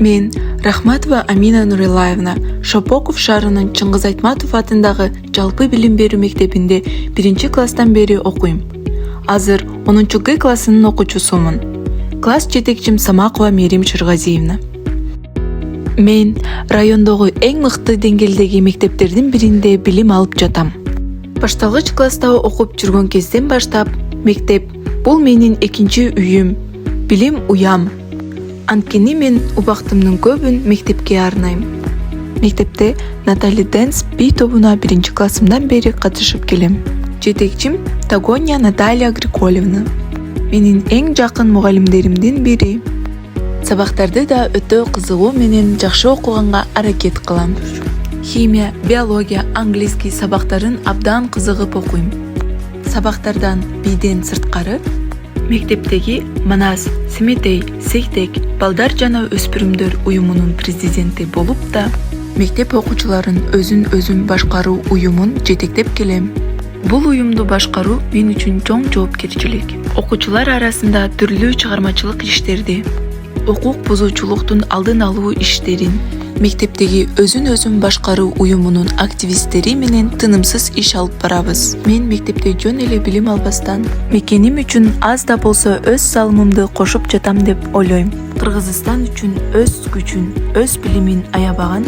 Мен Рахматова Амина Нурилаевна Шопоков шаарынын Чыңгыз Айтматов атындагы жалпы билим берүү мектебинде 1-класстан бери окуйм. Азыр 10-Г классынын окуучусумун. Класс жетекчим Самакова Мерим Шыргазиевна. Мен райондогу эң мыкты деңгээлдеги мектептердин биринде билим алып жатам. Башталгыч класста окуп жүргөн кезден баштап мектеп бул менин экинчи үйүм, билим уям. Анткени мен убактымдын көбүн мектепке арнайм. Мектепте Натали Дэнс би тобуна 1-классымдан бери катышып келем. Жетекчим Тагоня Наталья Григорьевна. Менин эң жакын мугалимдеримдин бири. Сабактарды да өтө кызыгуу менен жакшы окуганга аракет кылам. Химия, биология, английский сабактарын абдан кызыгып окуйм. Сабактардан бийден сырткары мектептеги Манас, Семетей, Сейтек, балдар жана өспүрүмдөр уюмунун президенти болуп да, мектеп окуучуларын өзүн башкаруу уюмун жетектеп келем. Бул уюмду башкаруу мен үчүн чоң жоопкерчилик. Окуучулар арасында түрлүү чыгармачылык иштерди, укук бузуучулуктун алдын алуу иштерин, мектептеги өзүн башкаруу уюмунун активисттери менен тынымсыз иш алып барабыз. Мен мектепте жөн эле билим албастан, мекеним үчүн аз да болсо өз салымымды кошуп жатам деп ойлойм. Кыргызстан үчүн өз күчүн, өз билимин аябаган,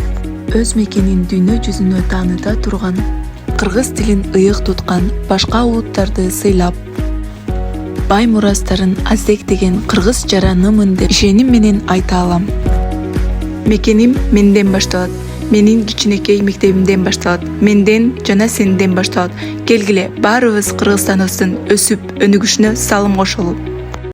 өз мекенин дүйнө жүзүнө тааныта турган, кыргыз тилин ыйык туткан, башка улуттарды сыйлап, бай мурастарын аздектеген кыргыз жаранымын деп ишеним менен айта алам. Мекеним менден башталат. Менин кичинекей мектебимден башталат. Менден жана сенден башталат. Келгиле, баарыбыз Кыргызстаныбыздын өсүп, өнүгүшүнө салым кошолу.